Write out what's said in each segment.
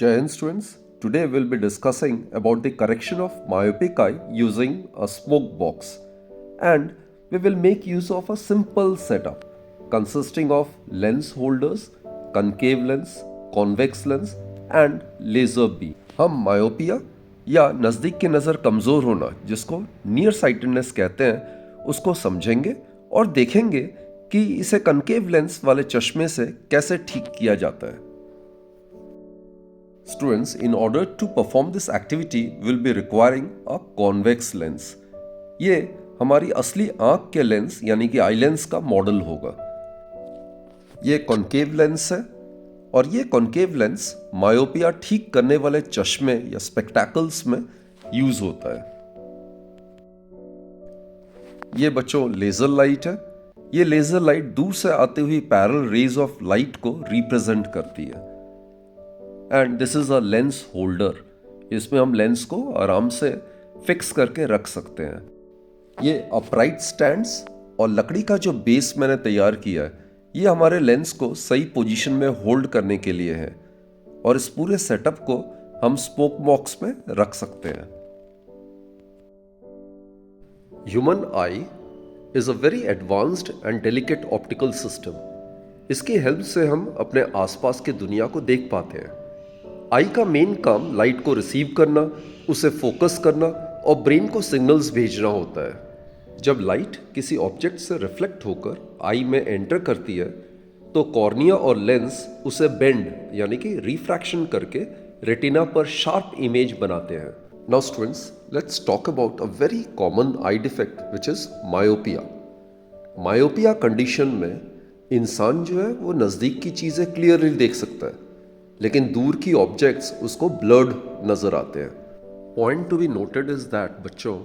Jai Hind students, today we'll be discussing about the correction of myopic eye using a smoke box, and we will make use of a simple setup consisting of lens holders, concave lens, convex lens and laser beam. हम myopia या नज़दीक की नज़र कमज़ोर होना जिसको near sightedness कहते हैं उसको समझेंगे और देखेंगे कि इसे कनकेव लेंस वाले चश्मे से कैसे ठीक किया जाता है. Students, in order to perform this activity, will be requiring a convex lens. ये हमारी असली आंख के लेंस यानी कि आई लेंस का मॉडल होगा. ये कॉन्केव लेंस है और ये कॉन्केव लेंस मायोपिया ठीक करने वाले चश्मे या स्पेक्टैकल्स में यूज होता है. ये बच्चों लेजर लाइट है. ये लेजर लाइट दूर से आती हुई पैरेलल रेज ऑफ लाइट को रिप्रेजेंट करती है. And this is a lens holder. इसमें हम लेंस को आराम से फिक्स करके रख सकते हैं. ये अपराइट स्टैंड्स और लकड़ी का जो बेस मैंने तैयार किया है ये हमारे लेंस को सही पोजीशन में होल्ड करने के लिए है और इस पूरे सेटअप को हम स्मोक बॉक्स में रख सकते हैं. Human I is a very advanced and delicate optical system. इसकी हेल्प से हम अपने आसपास की दुनिया को देख पाते हैं. आई का मेन काम लाइट को रिसीव करना, उसे फोकस करना और ब्रेन को सिग्नल्स भेजना होता है. जब लाइट किसी ऑब्जेक्ट से रिफ्लेक्ट होकर आई में एंटर करती है तो कॉर्निया और लेंस उसे बेंड यानी कि रिफ्रैक्शन करके रेटिना पर शार्प इमेज बनाते हैं. Now students, let's talk about a very common I defect which is myopia. Myopia condition में इंसान जो है वो नज़दीक की चीज़ें क्लियरली देख सकता है लेकिन दूर की ऑब्जेक्ट्स उसको ब्लर्ड नजर आते हैं. Point to be noted is that बच्चों,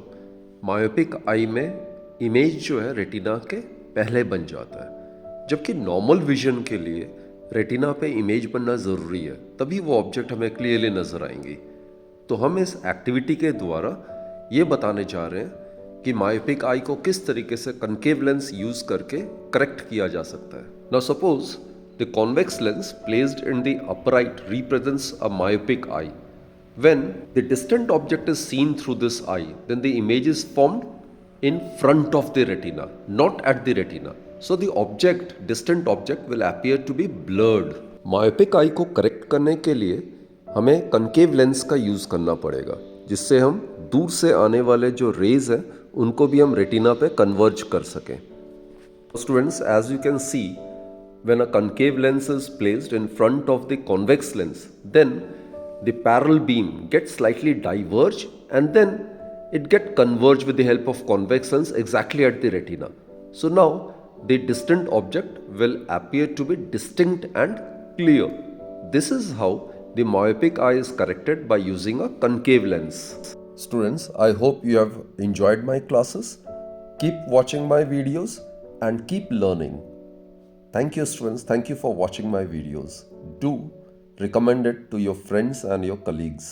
मायोपिक आई में इमेज जो है रेटिना के पहले बन जाता है, जबकि नॉर्मल विजन के लिए रेटिना पे इमेज बनना ज़रूरी है, तभी वो ऑब्जेक्ट हमें क्लियरली नज़र आएंगी. तो हम इस एक्टिविटी के द्वारा ये बताने जा रहे हैं कि मायोपिक आई को किस तरीके से कनकेव लेंस यूज़ करके करेक्ट किया जा सकता है. Now suppose the convex lens placed in the upright represents a myopic eye. When the distant object is seen through this eye, then the image is formed in front of the retina, not at the retina. So the distant object will appear to be blurred. Myopic eye को correct करने के लिए हमें concave lens का use करना पड़ेगा, जिससे हम दूर से आने वाले जो rays हैं उनको भी हम retina पे converge कर सकें. Students, as you can see, when a concave lens is placed in front of the convex lens, then the parallel beam gets slightly diverged and then it gets converged with the help of convex lens exactly at the retina. So now the distant object will appear to be distinct and clear. This is how the myopic eye is corrected by using a concave lens. Students, I hope you have enjoyed my classes. Keep watching my videos and keep learning. Thank you students, thank you for watching my videos. Do recommend it to your friends and your colleagues.